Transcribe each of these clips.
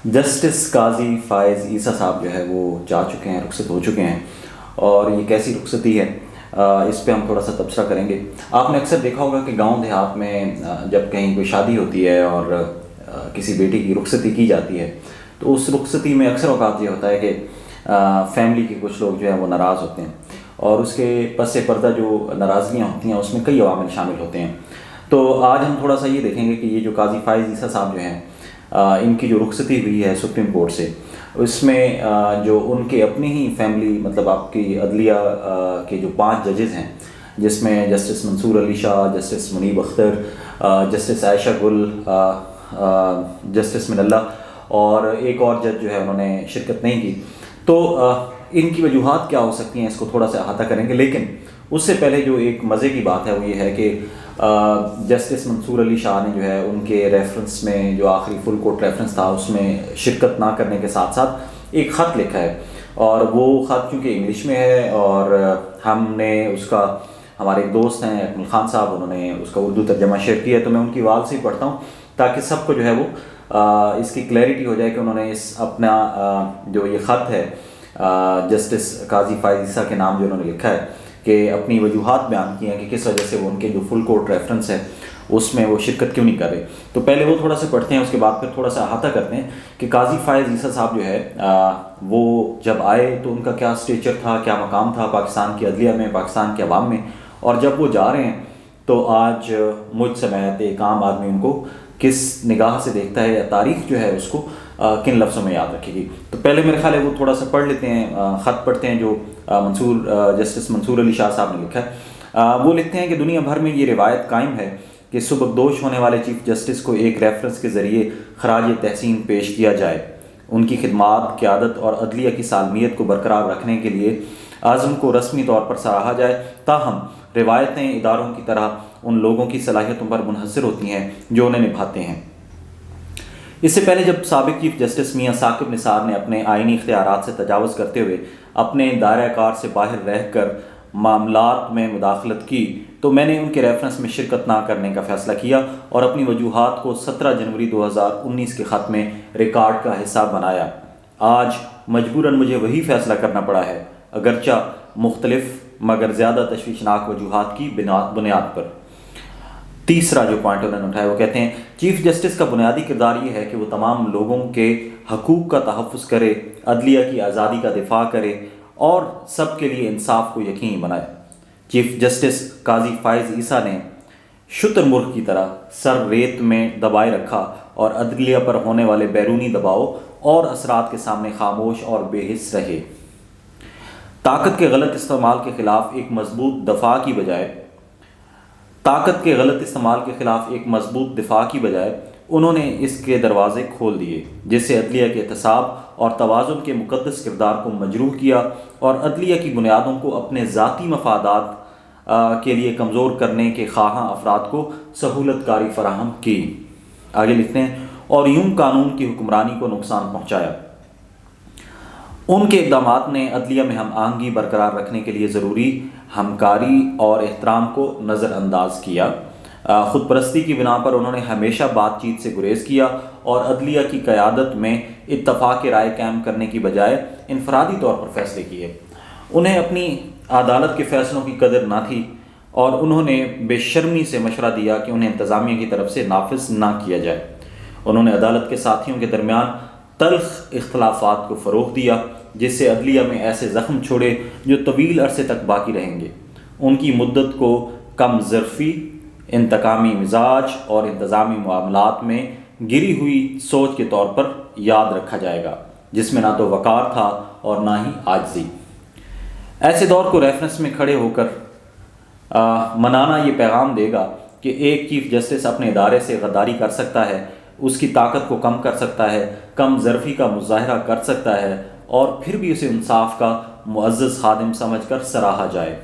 Justice قاضی فائز عیسیٰ صاحب جو ہے وہ جا چکے ہیں، رخصت ہو چکے ہیں، اور یہ کیسی رخصتی ہے اس پہ ہم تھوڑا سا تبصرہ کریں گے۔ آپ نے اکثر دیکھا ہوگا کہ گاؤں دیہات میں جب کہیں کوئی شادی ہوتی ہے اور کسی بیٹی کی رخصتی کی جاتی ہے تو اس رخصتی میں اکثر اوقات یہ ہوتا ہے کہ فیملی کے کچھ لوگ جو ہیں وہ ناراض ہوتے ہیں، اور اس کے پس پردہ جو ناراضگیاں ہوتی ہیں اس میں کئی عوامل شامل ہوتے ہیں۔ تو آج ہم تھوڑا سا یہ دیکھیں گے کہ یہ جو قاضی فائز عیسیٰ صاحب جو ہیں ان کی جو رخصتی ہوئی ہے سپریم کورٹ سے، اس میں جو ان کے اپنی ہی فیملی، مطلب آپ کی عدلیہ کے جو 5 ججز ہیں، جس میں جسٹس منصور علی شاہ، جسٹس منیب اختر، جسٹس عائشہ گل، جسٹس من اللہ اور ایک اور جج جو ہے انہوں نے شرکت نہیں کی، تو ان کی وجوہات کیا ہو سکتی ہیں اس کو تھوڑا سا احاطہ کریں گے۔ لیکن اس سے پہلے جو ایک مزے کی بات ہے وہ یہ ہے کہ جسٹس منصور علی شاہ نے جو ہے ان کے ریفرنس میں، جو آخری فل کورٹ ریفرنس تھا، اس میں شرکت نہ کرنے کے ساتھ ساتھ ایک خط لکھا ہے، اور وہ خط چونکہ انگلش میں ہے اور ہم نے اس کا، ہمارے ایک دوست ہیں اکمل خان صاحب، انہوں نے اس کا اردو ترجمہ شیئر کیا ہے، تو میں ان کی آواز سے ہی پڑھتا ہوں تاکہ سب کو جو ہے وہ اس کی کلیئرٹی ہو جائے کہ انہوں نے اس اپنا جو یہ خط ہے جسٹس قاضی فائز عیسیٰ کے نام جو انہوں نے لکھا ہے کہ اپنی وجوہات بیان کی ہیں کہ کس وجہ سے وہ ان کے جو فل کورٹ ریفرنس ہے اس میں وہ شرکت کیوں نہیں کر رہے۔ تو پہلے وہ تھوڑا سا پڑھتے ہیں، اس کے بعد پھر تھوڑا سا احاطہ کرتے ہیں کہ قاضی فائز عیسیٰ صاحب جو ہے وہ جب آئے تو ان کا کیا اسٹیچر تھا، کیا مقام تھا پاکستان کی عدلیہ میں، پاکستان کے عوام میں، اور جب وہ جا رہے ہیں تو آج مجھ سمیت ایک عام آدمی ان کو کس نگاہ سے دیکھتا ہے، یا تاریخ جو ہے اس کو کن لفظوں میں یاد رکھے گی۔ تو پہلے میرے خیال ہے وہ تھوڑا سا پڑھ لیتے ہیں، خط پڑھتے ہیں جو جسٹس منصور علی شاہ صاحب نے لکھا ہے۔ وہ لکھتے ہیں کہ دنیا بھر میں یہ روایت قائم ہے کہ سبکدوش ہونے والے چیف جسٹس کو ایک ریفرنس کے ذریعے خراج تحسین پیش کیا جائے۔ ان کی خدمات، قیادت اور عدلیہ کی سالمیت کو برقرار رکھنے کے لیے عزم کو رسمی طور پر سراہا جائے، تاہم روایتیں اداروں کی طرح ان لوگوں کی صلاحیتوں پر منحصر ہوتی ہیں جو انہیں نبھاتے ہیں۔ اس سے پہلے جب سابق چیف جسٹس میاں ثاقب نثار نے اپنے آئینی اختیارات سے تجاوز کرتے ہوئے اپنے دائرہ کار سے باہر رہ کر معاملات میں مداخلت کی تو میں نے ان کے ریفرنس میں شرکت نہ کرنے کا فیصلہ کیا اور اپنی وجوہات کو 17 جنوری 2019 کے خط میں ریکارڈ کا حصہ بنایا۔ آج مجبوراً مجھے وہی فیصلہ کرنا پڑا ہے، اگرچہ مختلف مگر زیادہ تشویشناک وجوہات کی بنیاد پر۔ تیسرا جو پوائنٹ انہوں نے اٹھایا وہ کہتے ہیں چیف جسٹس کا بنیادی کردار یہ ہے کہ وہ تمام لوگوں کے حقوق کا تحفظ کرے، عدلیہ کی آزادی کا دفاع کرے اور سب کے لیے انصاف کو یقینی بنائے۔ چیف جسٹس قاضی فائز عیسیٰ نے شتر مرغ کی طرح سر ریت میں دبائے رکھا اور عدلیہ پر ہونے والے بیرونی دباؤ اور اثرات کے سامنے خاموش اور بے حس رہے۔ طاقت کے غلط استعمال کے خلاف ایک مضبوط دفاع کی بجائے انہوں نے اس کے دروازے کھول دیے، جس سے عدلیہ کے احتساب اور توازن کے مقدس کردار کو مجروح کیا اور عدلیہ کی بنیادوں کو اپنے ذاتی مفادات کے لیے کمزور کرنے کے خواہاں افراد کو سہولت کاری فراہم کی۔ آگے لکھتے ہیں اور یوں قانون کی حکمرانی کو نقصان پہنچایا۔ ان کے اقدامات نے عدلیہ میں ہم آہنگی برقرار رکھنے کے لیے ضروری ہمکاری اور احترام کو نظر انداز کیا۔ خود پرستی کی بنا پر انہوں نے ہمیشہ بات چیت سے گریز کیا اور عدلیہ کی قیادت میں اتفاق رائے قائم کرنے کی بجائے انفرادی طور پر فیصلے کیے۔ انہیں اپنی عدالت کے فیصلوں کی قدر نہ تھی اور انہوں نے بے شرمی سے مشورہ دیا کہ انہیں انتظامیہ کی طرف سے نافذ نہ کیا جائے۔ انہوں نے عدالت کے ساتھیوں کے درمیان تلخ اختلافات کو فروغ دیا، جس سے عدلیہ میں ایسے زخم چھوڑے جو طویل عرصے تک باقی رہیں گے۔ ان کی مدت کو کم ظرفی، انتقامی مزاج اور انتظامی معاملات میں گری ہوئی سوچ کے طور پر یاد رکھا جائے گا، جس میں نہ تو وقار تھا اور نہ ہی عاجزی۔ ایسے دور کو ریفرنس میں کھڑے ہو کر منانا یہ پیغام دے گا کہ ایک چیف جسٹس اپنے ادارے سے غداری کر سکتا ہے، اس کی طاقت کو کم کر سکتا ہے، کم ظرفی کا مظاہرہ کر سکتا ہے اور پھر بھی اسے انصاف کا معزز خادم سمجھ کر سراہا جائے۔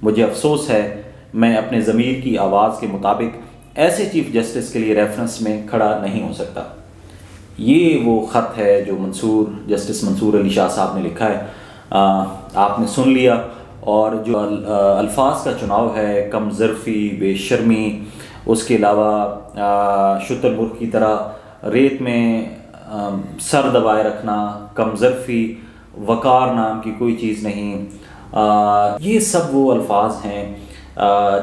مجھے افسوس ہے میں اپنے ضمیر کی آواز کے مطابق ایسے چیف جسٹس کے لیے ریفرنس میں کھڑا نہیں ہو سکتا۔ یہ وہ خط ہے جو جسٹس منصور علی شاہ صاحب نے لکھا ہے، آپ نے سن لیا، اور جو الفاظ کا چناؤ ہے، کم ظرفی، بے شرمی، اس کے علاوہ شتر مرغ کی طرح ریت میں سر دبائے رکھنا، کم ظرفی، وقار نام کی کوئی چیز نہیں، یہ سب وہ الفاظ ہیں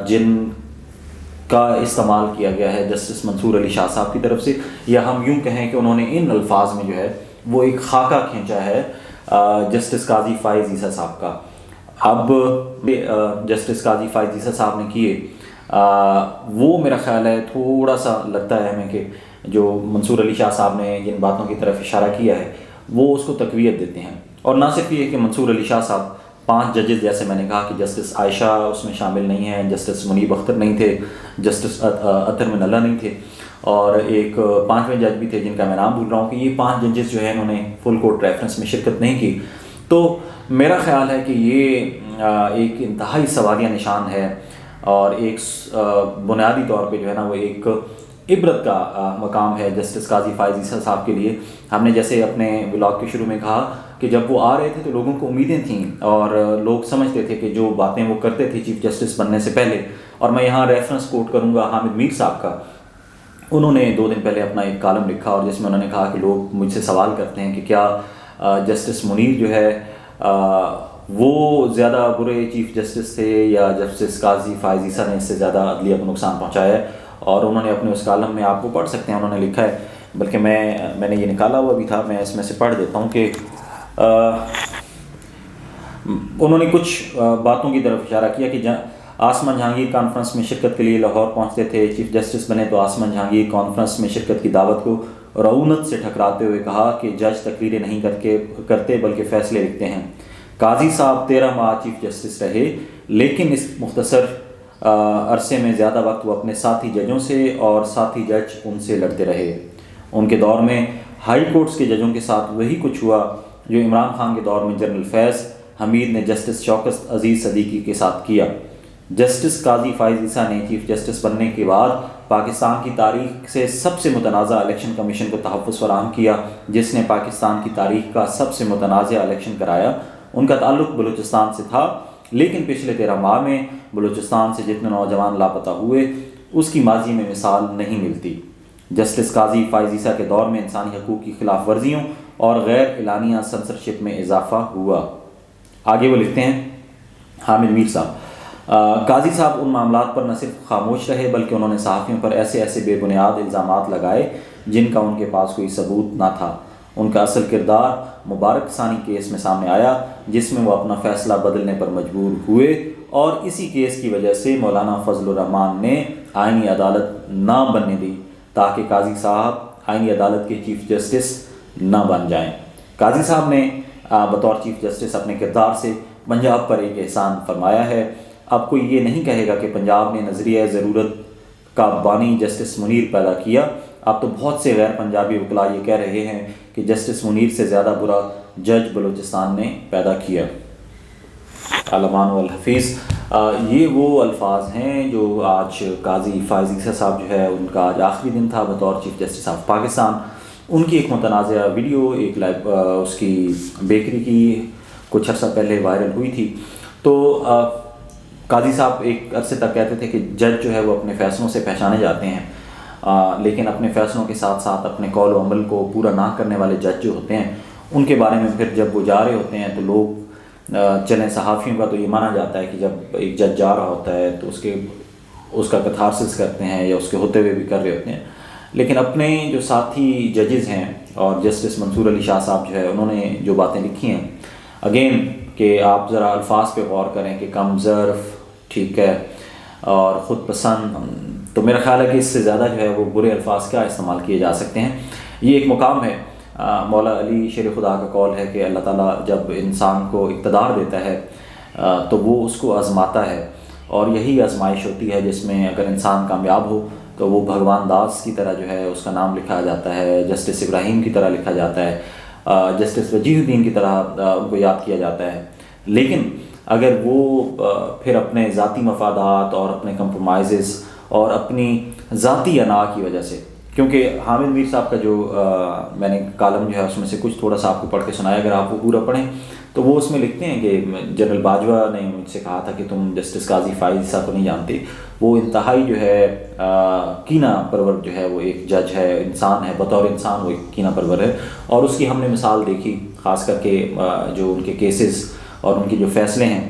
جن کا استعمال کیا گیا ہے جسٹس منصور علی شاہ صاحب کی طرف سے، یا ہم یوں کہیں کہ انہوں نے ان الفاظ میں جو ہے وہ ایک خاکہ کھینچا ہے جسٹس قاضی فائز عیسیٰ صاحب کا۔ اب جسٹس قاضی فائز عیسیٰ صاحب نے کیے وہ میرا خیال ہے تھوڑا سا لگتا ہے ہمیں کہ جو منصور علی شاہ صاحب نے جن باتوں کی طرف اشارہ کیا ہے وہ اس کو تقویت دیتے ہیں۔ اور نہ صرف یہ کہ منصور علی شاہ صاحب 5 ججز، جیسے میں نے کہا کہ جسٹس عائشہ اس میں شامل نہیں ہیں، جسٹس منیب اختر نہیں تھے، جسٹس اطہر من اللہ نہیں تھے، اور ایک 5ویں جج بھی تھے جن کا میں نام بھول رہا ہوں، کہ یہ 5 ججز جو ہے انہوں نے فل کورٹ ریفرنس میں شرکت نہیں کی۔ تو میرا خیال ہے کہ یہ ایک انتہائی سوالیہ نشان ہے، اور ایک بنیادی طور پہ جو ہے نا وہ ایک عبرت کا مقام ہے جسٹس قاضی فائز عیسیٰ صاحب کے لیے۔ ہم نے جیسے اپنے بلاگ کے شروع میں کہا کہ جب وہ آ رہے تھے تو لوگوں کو امیدیں تھیں، اور لوگ سمجھتے تھے کہ جو باتیں وہ کرتے تھے چیف جسٹس بننے سے پہلے، اور میں یہاں ریفرنس کوٹ کروں گا حامد میر صاحب کا، انہوں نے 2 دن پہلے اپنا ایک کالم لکھا اور جس میں انہوں نے کہا کہ لوگ مجھ سے سوال کرتے ہیں کہ کیا جسٹس منیر جو ہے وہ زیادہ برے چیف جسٹس تھے یا جسٹس قاضی فائز عیسیٰ نے اس سے زیادہ عدلیہ کو نقصان پہنچایا ہے؟ اور انہوں نے اپنے اس کالم میں، آپ کو پڑھ سکتے ہیں، انہوں نے لکھا ہے، بلکہ میں نے یہ نکالا ہوا بھی تھا، میں اس میں سے پڑھ دیتا ہوں کہ انہوں نے کچھ باتوں کی طرف اشارہ کیا کہ آسمان جہانگیر کانفرنس میں شرکت کے لیے لاہور پہنچتے تھے، چیف جسٹس بنے تو آسمان جہانگیر کانفرنس میں شرکت کی دعوت کو رعونت سے ٹھکراتے ہوئے کہا کہ جج تقریریں نہیں کرتے بلکہ فیصلے لکھتے ہیں۔ قاضی صاحب 13 ماہ چیف جسٹس رہے، لیکن اس مختصر عرصے میں زیادہ وقت وہ اپنے ساتھی ججوں سے اور ساتھی جج ان سے لڑتے رہے۔ ان کے دور میں ہائی کورٹس کے ججوں کے ساتھ وہی کچھ ہوا جو عمران خان کے دور میں جنرل فیض حمید نے جسٹس شوکت عزیز صدیقی کے ساتھ کیا۔ جسٹس قاضی فائز عیسیٰ نے چیف جسٹس بننے کے بعد پاکستان کی تاریخ سے سب سے متنازع الیکشن کمیشن کو تحفظ فراہم کیا، جس نے پاکستان کی تاریخ کا سب سے متنازع الیکشن کرایا۔ ان کا تعلق بلوچستان سے تھا، لیکن پچھلے 13 ماہ میں بلوچستان سے جتنے نوجوان لاپتہ ہوئے اس کی ماضی میں مثال نہیں ملتی۔ جسٹس قاضی فائز عیسیٰ کے دور میں انسانی حقوق کی خلاف ورزیوں اور غیر اعلانیہ سنسرشپ میں اضافہ ہوا۔ آگے وہ لکھتے ہیں حامد میر صاحب، قاضی صاحب ان معاملات پر نہ صرف خاموش رہے بلکہ انہوں نے صحافیوں پر ایسے بے بنیاد الزامات لگائے جن کا ان کے پاس کوئی ثبوت نہ تھا۔ ان کا اصل کردار مبارک ثانی کیس میں سامنے آیا، جس میں وہ اپنا فیصلہ بدلنے پر مجبور ہوئے، اور اسی کیس کی وجہ سے مولانا فضل الرحمان نے آئینی عدالت نہ بننے دی تاکہ قاضی صاحب آئینی عدالت کے چیف جسٹس نہ بن جائیں۔ قاضی صاحب نے بطور چیف جسٹس اپنے کردار سے پنجاب پر ایک احسان فرمایا ہے۔ اب کوئی یہ نہیں کہے گا کہ پنجاب نے نظریہ ضرورت کا بانی جسٹس منیر پیدا کیا۔ اب تو بہت سے غیر پنجابی وکلاء یہ کہہ رہے ہیں کہ جسٹس منیر سے زیادہ برا جج بلوچستان نے پیدا کیا۔ علمان والحفیظ، یہ وہ الفاظ ہیں جو آج قاضی فائز عیسیٰ صاحب جو ہے ان کا آج آخری دن تھا بطور چیف جسٹس آف پاکستان۔ ان کی ایک متنازع ویڈیو ایک لائیو اس کی بیکری کی کچھ عرصہ پہلے وائرل ہوئی تھی۔ تو قاضی صاحب ایک عرصے تک کہتے تھے کہ جج جو ہے وہ اپنے فیصلوں سے پہچانے جاتے ہیں، لیکن اپنے فیصلوں کے ساتھ ساتھ اپنے قول و عمل کو پورا نہ کرنے والے جج جو ہوتے ہیں ان کے بارے میں پھر جب وہ جا رہے ہوتے ہیں تو لوگ چلیں صحافیوں کا تو یہ مانا جاتا ہے کہ جب ایک جج جا رہا ہوتا ہے تو اس کا کتھارسس کرتے ہیں یا اس کے ہوتے ہوئے بھی کر رہے ہوتے ہیں، لیکن اپنے جو ساتھی ججز ہیں اور جسٹس منصور علی شاہ صاحب جو ہے انہوں نے جو باتیں لکھی ہیں، اگین کہ آپ ذرا الفاظ پہ غور کریں کہ کم ظرف، ٹھیک ہے، اور خود پسند، تو میرا خیال ہے کہ اس سے زیادہ جو ہے وہ برے الفاظ کیا استعمال کیے جا سکتے ہیں۔ یہ ایک مقام ہے، مولا علی شیر خدا کا قول ہے کہ اللہ تعالیٰ جب انسان کو اقتدار دیتا ہے تو وہ اس کو آزماتا ہے، اور یہی آزمائش ہوتی ہے جس میں اگر انسان کامیاب ہو تو وہ بھگوان داس کی طرح جو ہے اس کا نام لکھا جاتا ہے، جسٹس ابراہیم کی طرح لکھا جاتا ہے، جسٹس وجیہ الدین کی طرح ان کو یاد کیا جاتا ہے۔ لیکن اگر وہ پھر اپنے ذاتی مفادات اور اپنے کمپرومائزز اور اپنی ذاتی انا کی وجہ سے کیونکہ حامد میر صاحب کا جو میں نے کالم جو ہے اس میں سے کچھ تھوڑا سا آپ کو پڑھ کے سنایا، اگر آپ وہ پورا پڑھیں تو وہ اس میں لکھتے ہیں کہ جنرل باجوہ نے مجھ سے کہا تھا کہ تم جسٹس قاضی فائز عیسیٰ کو نہیں جانتے، وہ انتہائی جو ہے کینہ پرور جو ہے، وہ ایک جج ہے، انسان ہے، بطور انسان وہ ایک کینہ پرور ہے، اور اس کی ہم نے مثال دیکھی، خاص کر کے جو ان کے کیسز اور ان کے جو فیصلے ہیں،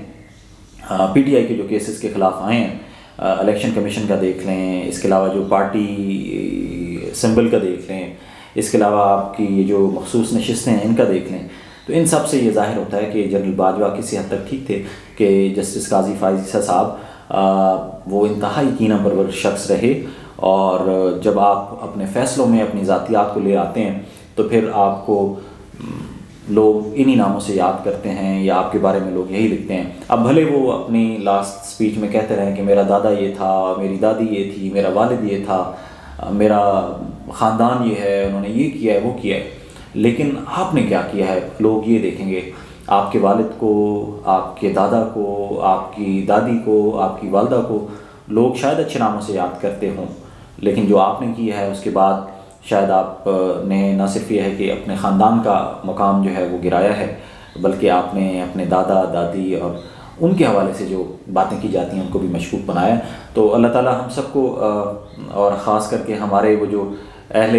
پی ٹی آئی کے جو کیسز کے خلاف آئے ہیں، الیکشن کمیشن کا دیکھ لیں، اس کے علاوہ جو پارٹی سمبل کا دیکھ لیں، اس کے علاوہ آپ کی یہ جو مخصوص نشستیں ہیں ان کا دیکھ لیں، تو ان سب سے یہ ظاہر ہوتا ہے کہ جنرل باجوہ کسی حد تک ٹھیک تھے کہ جسٹس قاضی فائز عیسیٰ صاحب وہ انتہائی کینہ پرور شخص رہے، اور جب آپ اپنے فیصلوں میں اپنی ذاتیات کو لے آتے ہیں تو پھر آپ کو لوگ انہی ناموں سے یاد کرتے ہیں، یا آپ کے بارے میں لوگ یہی لکھتے ہیں۔ اب بھلے وہ اپنی لاسٹ سپیچ میں کہتے رہیں کہ میرا دادا یہ تھا، میری دادی یہ تھی، میرا والد یہ تھا، میرا خاندان یہ ہے، انہوں نے یہ کیا ہے، وہ کیا ہے، لیکن آپ نے کیا کیا ہے لوگ یہ دیکھیں گے۔ آپ کے والد کو، آپ کے دادا کو، آپ کی دادی کو، آپ کی والدہ کو لوگ شاید اچھے ناموں سے یاد کرتے ہوں، لیکن جو آپ نے کیا ہے اس کے بعد شاید آپ نے نہ صرف یہ ہے کہ اپنے خاندان کا مقام جو ہے وہ گرایا ہے، بلکہ آپ نے اپنے دادا دادی اور ان کے حوالے سے جو باتیں کی جاتی ہیں ان کو بھی مشکوک بنایا۔ تو اللہ تعالیٰ ہم سب کو، اور خاص کر کے ہمارے وہ جو اہل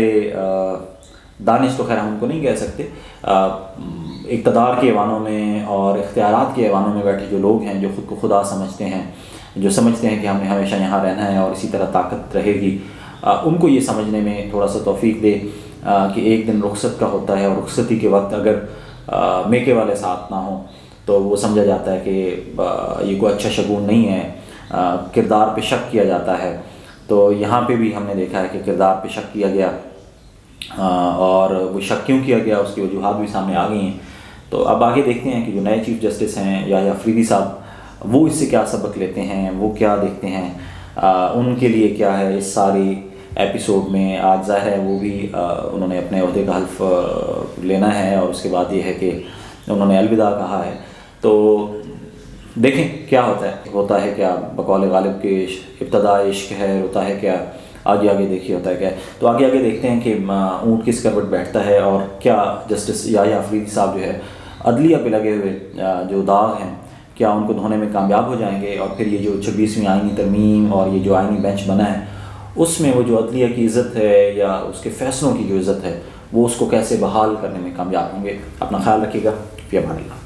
دانش تو خیر ہم ان کو نہیں کہہ سکتے، اقتدار کے ایوانوں میں اور اختیارات کے ایوانوں میں بیٹھے جو لوگ ہیں، جو خود کو خدا سمجھتے ہیں، جو سمجھتے ہیں کہ ہم نے ہمیشہ یہاں رہنا ہے اور اسی طرح طاقت رہے گی، ان کو یہ سمجھنے میں تھوڑا سا توفیق دے کہ ایک دن رخصت کا ہوتا ہے، اور رخصتی کے وقت اگر میکے والے ساتھ نہ ہوں تو وہ سمجھا جاتا ہے کہ یہ کوئی اچھا شگون نہیں ہے، کردار پہ شک کیا جاتا ہے۔ تو یہاں پہ بھی ہم نے دیکھا ہے کہ کردار پہ شک کیا گیا، اور وہ شک کیوں کیا گیا اس کی وجوہات بھی سامنے آ گئی ہیں۔ تو اب آگے دیکھتے ہیں کہ جو نئے چیف جسٹس ہیں یحییٰ افریدی صاحب، وہ اس سے کیا سبق لیتے ہیں، وہ کیا دیکھتے ہیں، ان کے لیے کیا ہے اس ساری ایپیسوڈ میں۔ آج ظاہر ہے وہ بھی انہوں نے اپنے عہدے کا حلف لینا ہے، اور اس کے بعد یہ ہے کہ انہوں نے الوداع کہا ہے۔ تو دیکھیں کیا ہوتا ہے کیا، بقول غالب کے ابتدا عشق ہے، ہوتا ہے کیا، آگے دیکھیے ہوتا ہے کیا۔ تو آگے دیکھتے ہیں کہ اونٹ کس کروٹ بیٹھتا ہے، اور کیا جسٹس یحییٰ افریدی صاحب جو ہے عدلیہ پہ لگے ہوئے جو داغ ہیں، کیا ان کو دھونے میں کامیاب ہو جائیں گے، اور پھر یہ جو 26ویں آئینی ترمیم اور یہ جو آئینی بینچ بنا ہے اس میں وہ جو عدلیہ کی عزت ہے یا اس کے فیصلوں کی جو عزت ہے وہ اس کو کیسے بحال کرنے میں کامیاب ہوں گے۔ اپنا خیال رکھیے گا، فی امان اللہ۔